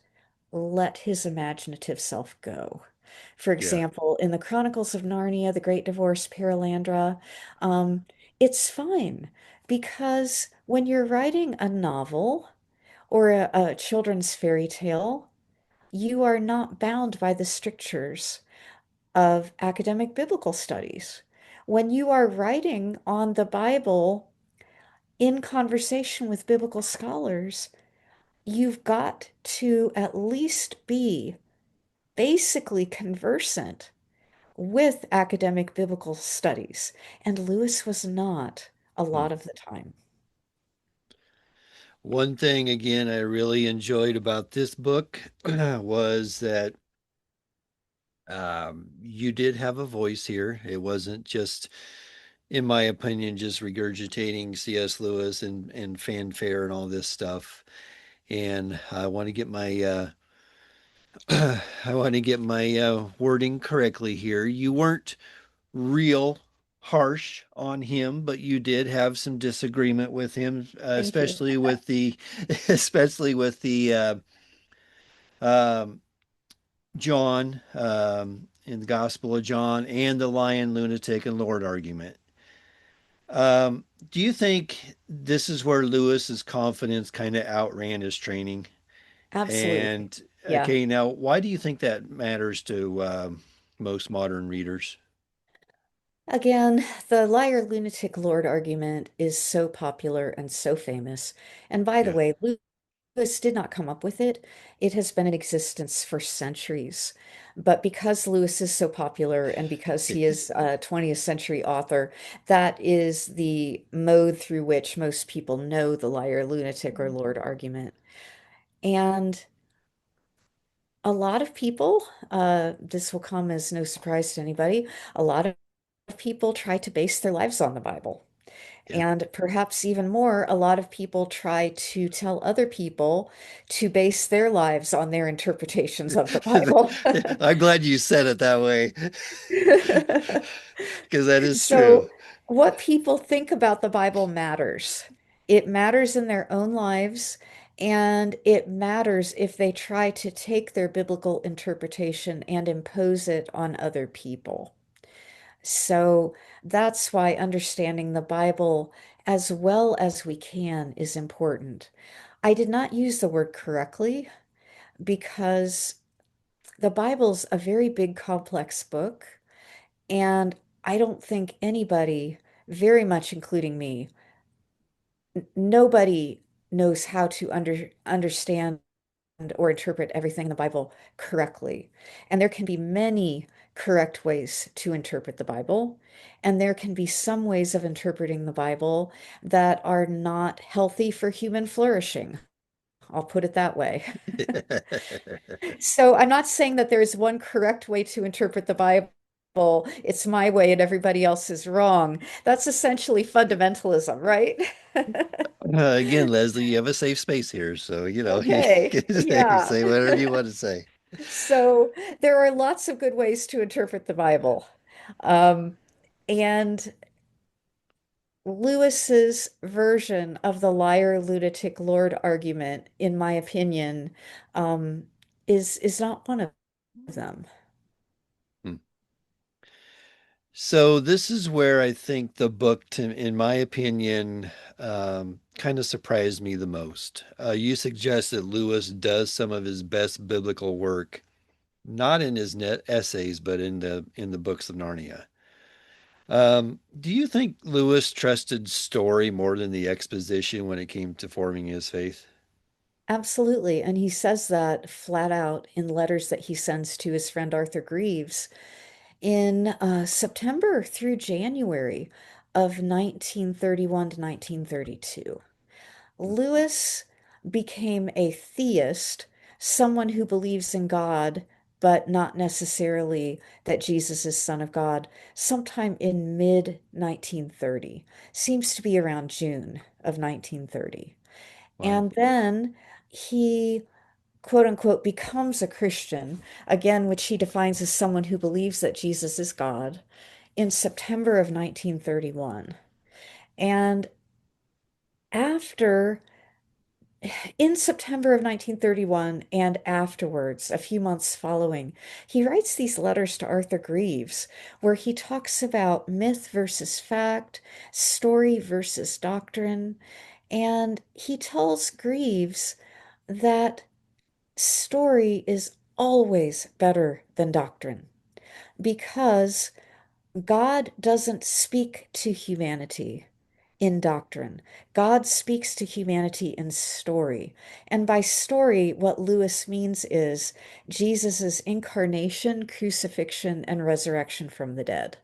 [SPEAKER 2] let his imaginative self go. For
[SPEAKER 1] yeah,
[SPEAKER 2] example, in the Chronicles of Narnia, The Great Divorce, Perelandra, um, it's fine because when you're writing a novel or a children's fairy tale, you are not bound by the strictures of academic biblical studies. When you are writing on the Bible in conversation with biblical scholars, you've got to at least be basically conversant with academic biblical studies. And Lewis was not a
[SPEAKER 1] hmm.
[SPEAKER 2] lot of the time.
[SPEAKER 1] One thing again I really enjoyed about this book was that you did have a voice here. It wasn't just, in my opinion, just regurgitating C.S. Lewis and fanfare and all this stuff. And I want to get my I want to get my wording correctly here. You weren't real harsh on him, but you did have some disagreement with him,
[SPEAKER 2] Thank you.
[SPEAKER 1] especially with the especially with the um, John in the Gospel of John and the lion, lunatic, and Lord argument. Do you think this is where Lewis's confidence kind of outran his training?
[SPEAKER 2] Absolutely.
[SPEAKER 1] And
[SPEAKER 2] Yeah.
[SPEAKER 1] okay, now why do you think that matters to most modern readers?
[SPEAKER 2] Again, the liar, lunatic, Lord argument is so popular and so famous. And by the
[SPEAKER 1] Yeah.
[SPEAKER 2] way, Lewis did not come up with it. It has been in existence for centuries. But because Lewis is so popular and because he is a 20th century author, that is the mode through which most people know the liar, lunatic, or Lord argument. And a lot of people, this will come as no surprise to anybody, a lot of people try to base their lives on the Bible.
[SPEAKER 1] Yeah.
[SPEAKER 2] And perhaps even more, a lot of people try to tell other people to base their lives on their interpretations of the Bible.
[SPEAKER 1] I'm glad you said it that way because that is true.
[SPEAKER 2] So, what people think about the Bible matters. It matters in their own lives, and it matters if they try to take their biblical interpretation and impose it on other people. So that's why understanding the Bible as well as we can is important. I did not use the word correctly because the Bible's a very big, complex book, and I don't think anybody, very much including me, nobody knows how to understand or interpret everything in the Bible correctly. And there can be many correct ways to interpret the Bible, and there can be some ways of interpreting the Bible that are not healthy for human flourishing. I'll put it that way. So I'm not saying that there is one correct way to interpret the Bible. It's my way and everybody else is wrong. That's essentially fundamentalism, right?
[SPEAKER 1] Again, Leslie, you have a safe space here, so you
[SPEAKER 2] Okay,
[SPEAKER 1] can
[SPEAKER 2] yeah.
[SPEAKER 1] say whatever you want to say.
[SPEAKER 2] So there are lots of good ways to interpret the Bible. Um, and Lewis's version of the liar, lunatic, Lord argument, in my opinion, um, is not one of them.
[SPEAKER 1] Hmm. So this is where I think the book, in my opinion, kind of surprised me the most. You suggest that Lewis does some of his best biblical work, not in his net essays, but in the books of Narnia. Do you think Lewis trusted story more than the exposition when it came to forming his faith?
[SPEAKER 2] Absolutely. And he says that flat out in letters that he sends to his friend Arthur Greaves in September through January of 1931 to 1932. Lewis became a theist, someone who believes in God, but not necessarily that Jesus is Son of God, sometime in mid 1930. Seems to be around June of 1930.
[SPEAKER 1] Wow.
[SPEAKER 2] And then he, quote unquote, becomes a Christian, again, which he defines as someone who believes that Jesus is God, in September of 1931. And after in September of 1931 and afterwards, a few months following, he writes these letters to Arthur Greaves where he talks about myth versus fact, story versus doctrine. And he tells Greaves that story is always better than doctrine because God doesn't speak to humanity in doctrine. God speaks to humanity in story. And by story, what Lewis means is Jesus's incarnation, crucifixion, and resurrection from the dead.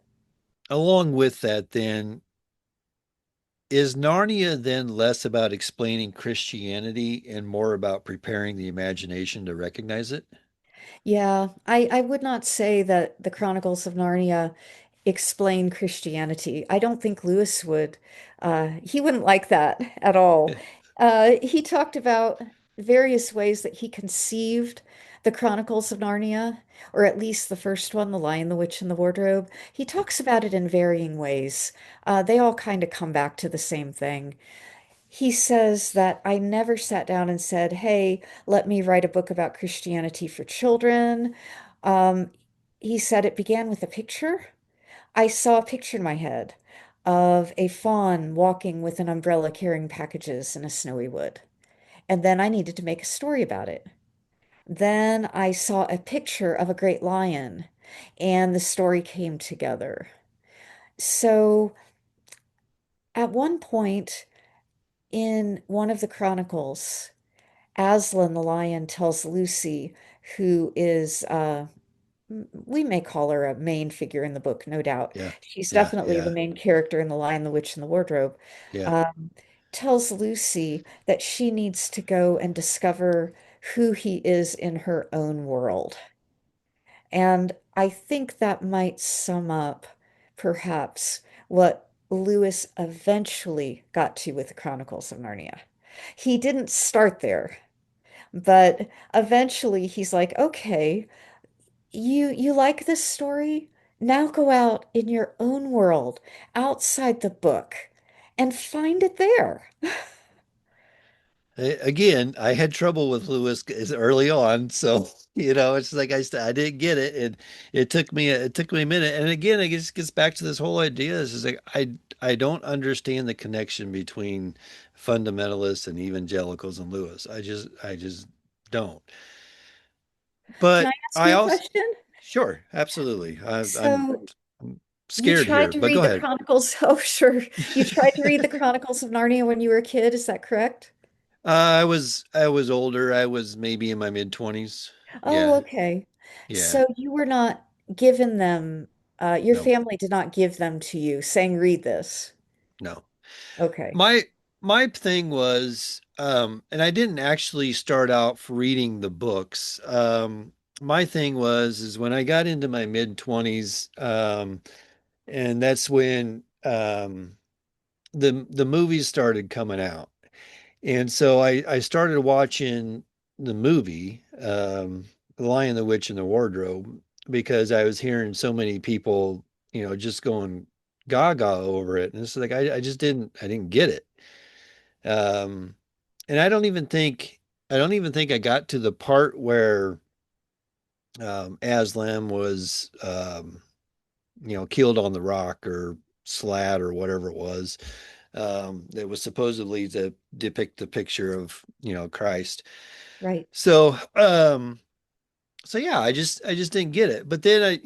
[SPEAKER 1] Along with that, then, is Narnia then less about explaining Christianity and more about preparing the imagination to recognize it?
[SPEAKER 2] Yeah, I would not say that the Chronicles of Narnia explain Christianity. I don't think Lewis would. He wouldn't like that at all. He talked about various ways that he conceived the Chronicles of Narnia, or at least the first one, The Lion, the Witch, and the Wardrobe. He talks about it in varying ways. They all kind of come back to the same thing. He says that I never sat down and said, "Hey, let me write a book about Christianity for children." Um, he said it began with a picture. I saw a picture in my head of a fawn walking with an umbrella carrying packages in a snowy wood. And then I needed to make a story about it. Then I saw a picture of a great lion, and the story came together. So at one point in one of the chronicles, Aslan the lion tells Lucy, who is, we may call her a main figure in the book, no doubt.
[SPEAKER 1] Yeah,
[SPEAKER 2] She's
[SPEAKER 1] yeah,
[SPEAKER 2] definitely the
[SPEAKER 1] yeah,
[SPEAKER 2] main character in The Lion, the Witch, and the Wardrobe.
[SPEAKER 1] yeah.
[SPEAKER 2] Um, tells Lucy that she needs to go and discover who he is in her own world. And I think that might sum up perhaps what Lewis eventually got to with the Chronicles of Narnia. He didn't start there. But eventually he's like, okay, you like this story? Now go out in your own world, outside the book, and find it there.
[SPEAKER 1] Again, I had trouble with Lewis early on, so it's like I didn't get it, and it took me a minute. And again, it just gets back to this whole idea. Is like I don't understand the connection between fundamentalists and evangelicals and Lewis. I just don't.
[SPEAKER 2] Can I
[SPEAKER 1] But
[SPEAKER 2] ask
[SPEAKER 1] I
[SPEAKER 2] you a
[SPEAKER 1] also
[SPEAKER 2] question?
[SPEAKER 1] sure, absolutely.
[SPEAKER 2] So
[SPEAKER 1] I'm
[SPEAKER 2] you
[SPEAKER 1] scared
[SPEAKER 2] tried
[SPEAKER 1] here,
[SPEAKER 2] to
[SPEAKER 1] but
[SPEAKER 2] read
[SPEAKER 1] go
[SPEAKER 2] the
[SPEAKER 1] ahead.
[SPEAKER 2] Chronicles. Oh, sure. You tried to read the Chronicles of Narnia when you were a kid, is that correct?
[SPEAKER 1] I was older. I was maybe in my mid 20s.
[SPEAKER 2] Oh,
[SPEAKER 1] Yeah,
[SPEAKER 2] okay.
[SPEAKER 1] yeah.
[SPEAKER 2] So you were not given them, your
[SPEAKER 1] No,
[SPEAKER 2] family did not give them to you, saying, read this.
[SPEAKER 1] no.
[SPEAKER 2] Okay.
[SPEAKER 1] My thing was, and I didn't actually start out for reading the books. My thing was is when I got into my mid 20s, and that's when the movies started coming out. And so I started watching the movie, The Lion, the Witch, and the Wardrobe, because I was hearing so many people, just going gaga over it. And it's like I just I didn't get it. Um, and I don't even think I got to the part where Aslan was killed on the rock or slat or whatever it was. That was supposedly to depict the picture of, Christ.
[SPEAKER 2] Right.
[SPEAKER 1] So, so yeah, I just didn't get it. But then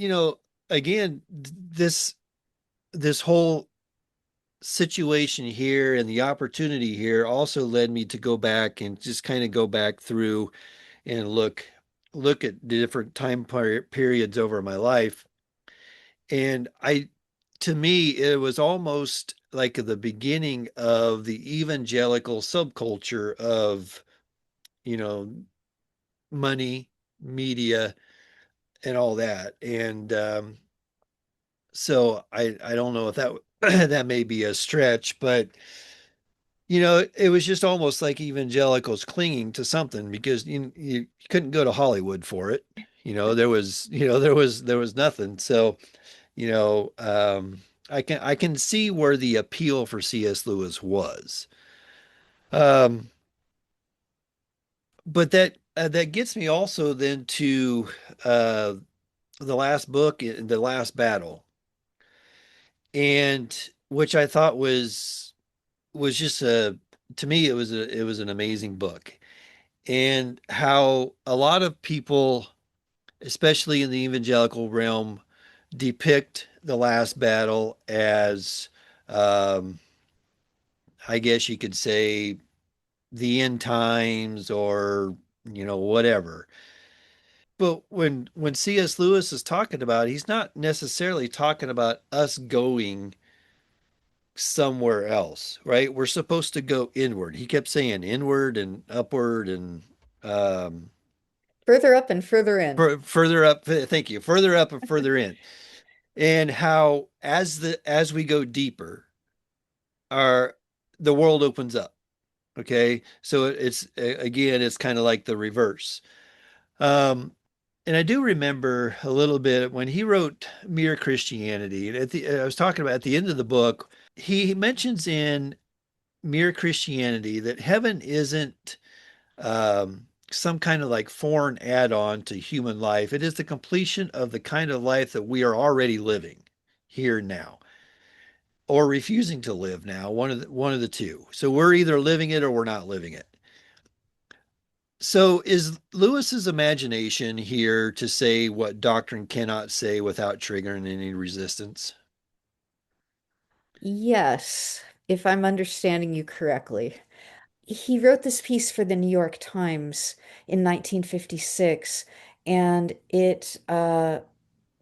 [SPEAKER 1] again, this whole situation here and the opportunity here also led me to go back and just kind of go back through and look at the different periods over my life. And to me, it was almost like the beginning of the evangelical subculture of, you know, money, media, and all that. And so I don't know if that that may be a stretch, but it was just almost like evangelicals clinging to something because you couldn't go to Hollywood for it. There was nothing. So, you know, um, I can see where the appeal for C.S. Lewis was. Um, but that gets me also then to uh, the last book, The Last Battle, and which I thought was just to me it was an amazing book, and how a lot of people, especially in the evangelical realm, depict the last battle as, um, I guess you could say, the end times or whatever. But when C.S. Lewis is talking about it, he's not necessarily talking about us going somewhere else, right? We're supposed to go inward. He kept saying inward and upward and um,
[SPEAKER 2] Further up and further in.
[SPEAKER 1] further up. Thank you. Further up and further in, and how as we go deeper, our the world opens up. Okay, so it's again, it's kind of like the reverse. Um, and I do remember a little bit when he wrote Mere Christianity. And I was talking about at the end of the book, he mentions in Mere Christianity that heaven isn't some kind of like foreign add-on to human life. It is the completion of the kind of life that we are already living here now, or refusing to live now. One of the two. So we're either living it or we're not living it. So is Lewis's imagination here to say what doctrine cannot say without triggering any resistance?
[SPEAKER 2] Yes, if I'm understanding you correctly. He wrote this piece for the New York Times in 1956, and it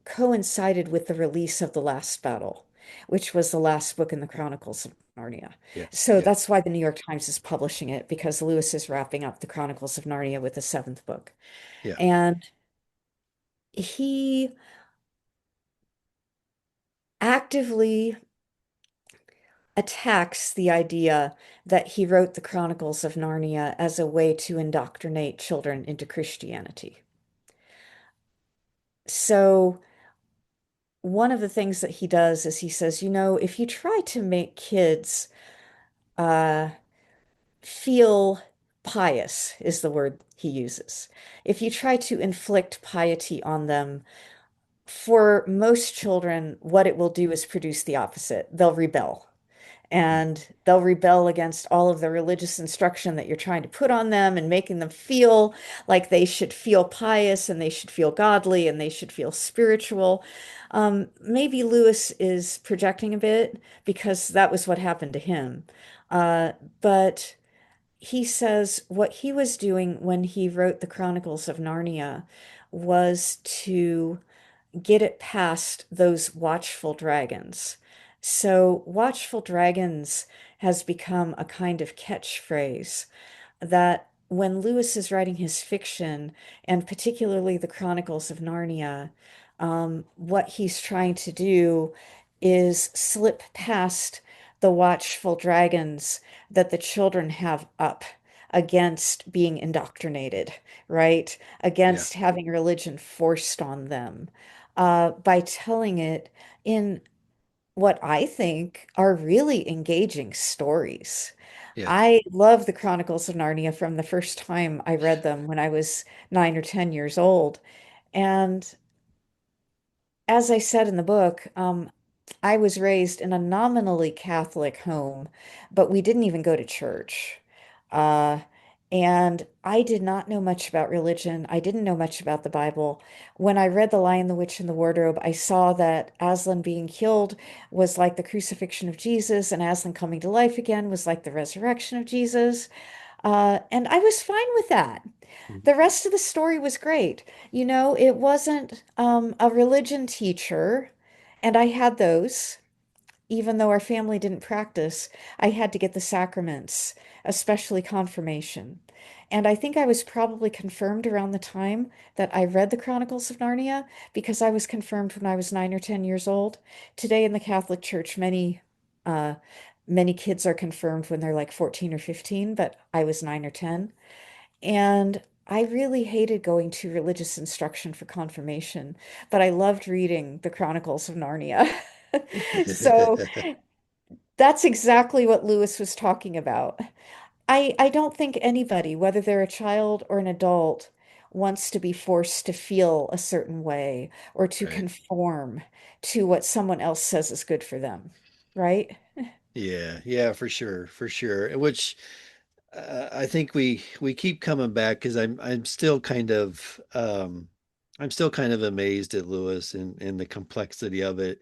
[SPEAKER 2] coincided with the release of The Last Battle, which was the last book in the Chronicles of Narnia.
[SPEAKER 1] Yeah,
[SPEAKER 2] So
[SPEAKER 1] yeah,
[SPEAKER 2] that's why the New York Times is publishing it, because Lewis is wrapping up the Chronicles of Narnia with the seventh book.
[SPEAKER 1] yeah.
[SPEAKER 2] And he actively attacks the idea that he wrote the Chronicles of Narnia as a way to indoctrinate children into Christianity. So, one of the things that he does is he says, if you try to make kids uh, feel pious is the word he uses. If you try to inflict piety on them, for most children, what it will do is produce the opposite. They'll rebel and they'll rebel against all of the religious instruction that you're trying to put on them and making them feel like they should feel pious and they should feel godly and they should feel spiritual. Maybe Lewis is projecting a bit because that was what happened to him. But he says what he was doing when he wrote the Chronicles of Narnia was to get it past those watchful dragons. So, watchful dragons has become a kind of catchphrase that when Lewis is writing his fiction, and particularly the Chronicles of Narnia, what he's trying to do is slip past the watchful dragons that the children have up against being indoctrinated, right?
[SPEAKER 1] Yeah.
[SPEAKER 2] Against having religion forced on them, by telling it in what I think are really engaging stories.
[SPEAKER 1] Yeah.
[SPEAKER 2] I love the Chronicles of Narnia from the first time I read them when I was 9 or 10 years old. And as I said in the book, I was raised in a nominally Catholic home, but we didn't even go to church. Uh, and I did not know much about religion. I didn't know much about the Bible. When I read The Lion, the Witch, and the Wardrobe, I saw that Aslan being killed was like the crucifixion of Jesus, and Aslan coming to life again was like the resurrection of Jesus. And I was fine with that.
[SPEAKER 1] Mhm.
[SPEAKER 2] The rest of the story was great. You know, it wasn't a religion teacher, and I had those. Even though our family didn't practice, I had to get the sacraments, especially confirmation. And I think I was probably confirmed around the time that I read the Chronicles of Narnia because I was confirmed when I was 9 or 10 years old. Today in the Catholic Church, uh, many kids are confirmed when they're like 14 or 15, but I was 9 or 10. And I really hated going to religious instruction for confirmation, but I loved reading the Chronicles of Narnia. So that's exactly what Lewis was talking about. I don't think anybody, whether they're a child or an adult, wants to be forced to feel a certain way or to
[SPEAKER 1] Right.
[SPEAKER 2] conform to what someone else says is good for them, right?
[SPEAKER 1] Yeah. Yeah, for sure. For sure. Which I think we keep coming back because I'm still kind of amazed at Lewis and the complexity of it.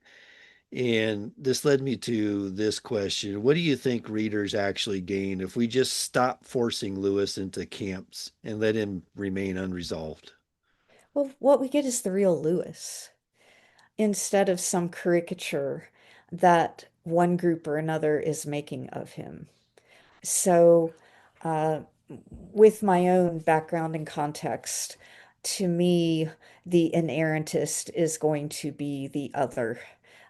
[SPEAKER 1] And this led me to this question. What do you think readers actually gain if we just stop forcing Lewis into camps and let him remain unresolved?
[SPEAKER 2] Well, what we get is the real Lewis instead of some caricature that one group or another is making of him. So, uh, with my own background and context, to me, the inerrantist is going to be the other.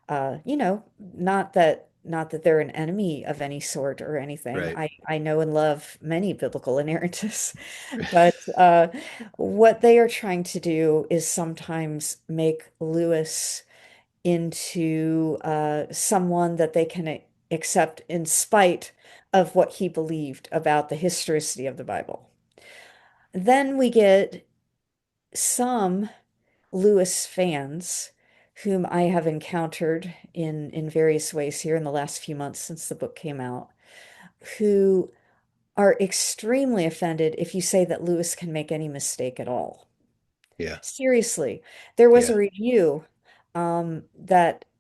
[SPEAKER 2] Not that they're an enemy of any sort or anything.
[SPEAKER 1] Right.
[SPEAKER 2] I know and love many biblical inerrantists, but what they are trying to do is sometimes make Lewis into someone that they can accept in spite of what he believed about the historicity of the Bible. Then we get some Lewis fans whom I have encountered in various ways here in the last few months since the book came out, who are extremely offended if you say that Lewis can make any mistake at all.
[SPEAKER 1] Yeah.
[SPEAKER 2] Seriously, there was a
[SPEAKER 1] Yeah.
[SPEAKER 2] review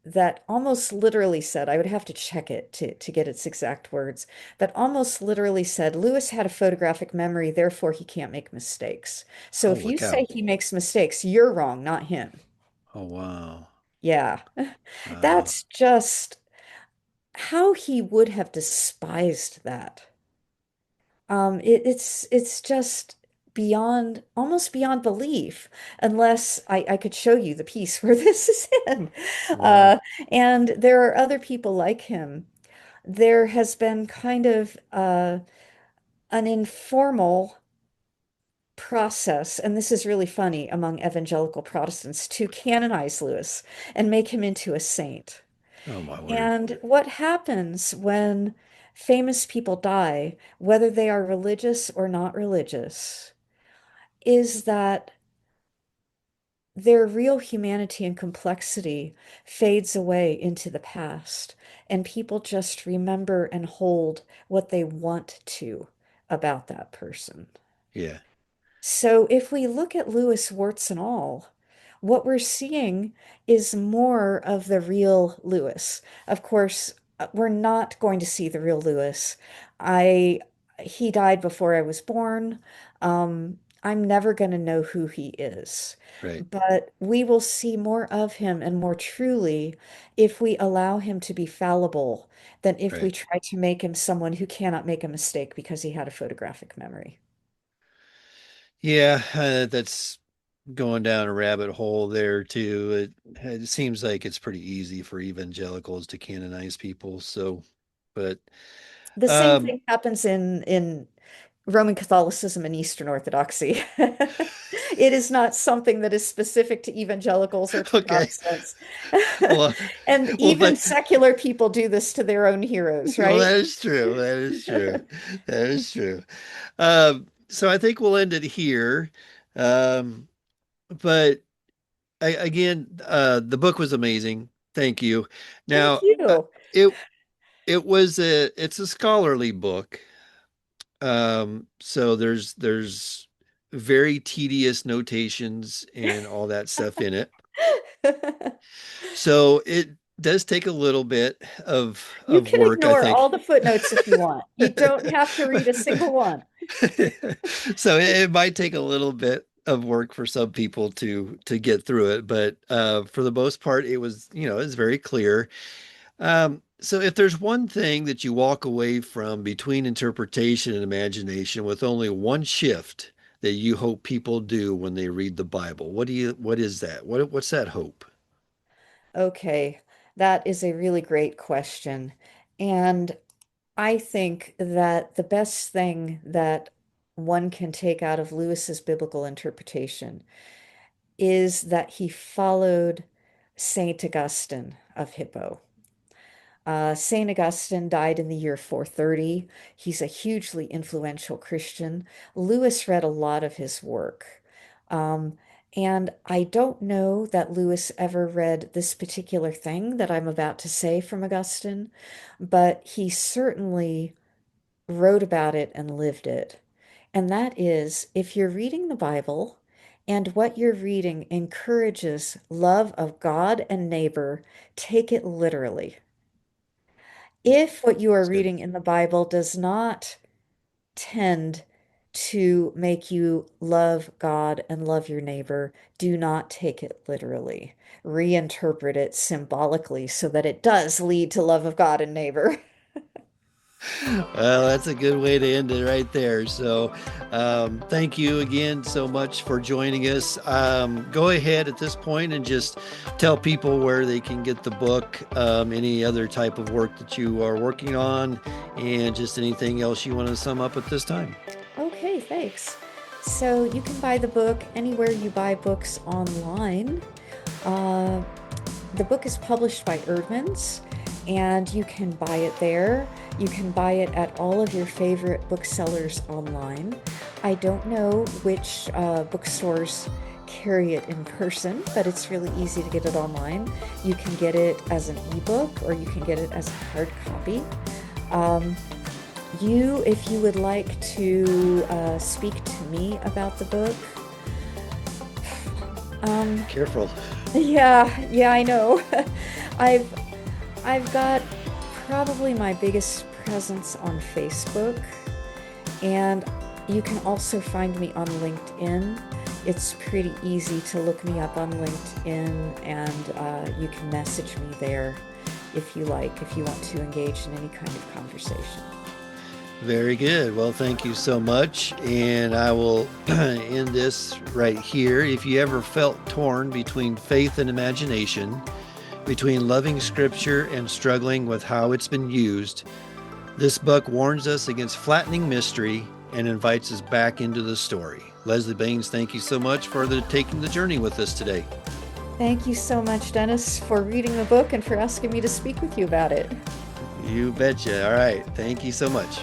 [SPEAKER 2] that almost literally said, I would have to check it to get its exact words, that almost literally said, Lewis had a photographic memory, therefore he can't make mistakes. So if
[SPEAKER 1] Holy
[SPEAKER 2] you say
[SPEAKER 1] cow.
[SPEAKER 2] he makes mistakes, you're wrong, not him.
[SPEAKER 1] Oh, wow.
[SPEAKER 2] Yeah.
[SPEAKER 1] Wow.
[SPEAKER 2] That's just how he would have despised that. It's just beyond almost beyond belief, unless I could show you the piece where this is in.
[SPEAKER 1] Wow.
[SPEAKER 2] And there are other people like him. There has been kind of an informal process, and this is really funny among evangelical Protestants, to canonize Lewis and make him into a saint.
[SPEAKER 1] Oh, my word.
[SPEAKER 2] And what happens when famous people die, whether they are religious or not religious, is that their real humanity and complexity fades away into the past, and people just remember and hold what they want to about that person.
[SPEAKER 1] Yeah.
[SPEAKER 2] So if we look at Lewis, warts and all, what we're seeing is more of the real Lewis. Of course, we're not going to see the real Lewis. I He died before I was born. I'm never going to know who he is.
[SPEAKER 1] Right.
[SPEAKER 2] But we will see more of him and more truly if we allow him to be fallible than if we
[SPEAKER 1] Right.
[SPEAKER 2] try to make him someone who cannot make a mistake because he had a photographic memory.
[SPEAKER 1] Yeah, that's going down a rabbit hole there too. It seems like it's pretty easy for evangelicals to canonize people. So, but
[SPEAKER 2] The same
[SPEAKER 1] um,
[SPEAKER 2] thing happens in Roman Catholicism and Eastern Orthodoxy. It is not something that is specific to evangelicals or to
[SPEAKER 1] okay.
[SPEAKER 2] Protestants.
[SPEAKER 1] Well,
[SPEAKER 2] And
[SPEAKER 1] well,
[SPEAKER 2] even secular people do this to their own heroes,
[SPEAKER 1] well,
[SPEAKER 2] right?
[SPEAKER 1] that is true. That is true. That is true. So I think we'll end it here. Um, but again, the book was amazing. Thank you.
[SPEAKER 2] Thank
[SPEAKER 1] Now,
[SPEAKER 2] you.
[SPEAKER 1] it it's a scholarly book. So there's very tedious notations and all that stuff in it. So it does take a little bit
[SPEAKER 2] You
[SPEAKER 1] of
[SPEAKER 2] can
[SPEAKER 1] work, I
[SPEAKER 2] ignore
[SPEAKER 1] think.
[SPEAKER 2] all the footnotes if you want. You don't have to read a single one.
[SPEAKER 1] So it might take a little bit of work for some people to get through it, but for the most part, it was, it's very clear. So if there's one thing that you walk away from between interpretation and imagination with only one shift that you hope people do when they read the Bible, what is that? What's that hope?
[SPEAKER 2] Okay, that is a really great question. And I think that the best thing that one can take out of Lewis's biblical interpretation is that he followed Saint Augustine of Hippo. Saint Augustine died in the year 430. He's a hugely influential Christian. Lewis read a lot of his work. Um, and I don't know that Lewis ever read this particular thing that I'm about to say from Augustine, but he certainly wrote about it and lived it. And that is, if you're reading the Bible and what you're reading encourages love of God and neighbor, take it literally. If what you are
[SPEAKER 1] That's good.
[SPEAKER 2] reading in the Bible does not tend to make you love God and love your neighbor, do not take it literally. Reinterpret it symbolically so that it does lead to love of God and neighbor.
[SPEAKER 1] Well, that's a good way to end it right there. So, thank you again so much for joining us. Go ahead at this point and just tell people where they can get the book, any other type of work that you are working on, and just anything else you want to sum up at this time.
[SPEAKER 2] Okay, thanks. So you can buy the book anywhere you buy books online. Uh, the book is published by Erdman's, and you can buy it there. You can buy it at all of your favorite booksellers online. I don't know which bookstores carry it in person, but it's really easy to get it online. You can get it as an ebook or you can get it as a hard copy. Um, if you would like to speak to me about the book, um,
[SPEAKER 1] Careful.
[SPEAKER 2] yeah, I know. I've I've got probably my biggest presence on Facebook, and you can also find me on LinkedIn. It's pretty easy to look me up on LinkedIn, and you can message me there if you like, if you want to engage in any kind of conversation.
[SPEAKER 1] Very good. Well, thank you so much. And I will end this right here. If you ever felt torn between faith and imagination, between loving scripture and struggling with how it's been used, this book warns us against flattening mystery and invites us back into the story. Leslie Baynes, thank you so much for taking the journey with us today.
[SPEAKER 2] Thank you so much, Dennis, for reading the book and for asking me to speak with you about it.
[SPEAKER 1] You betcha. All right. Thank you so much.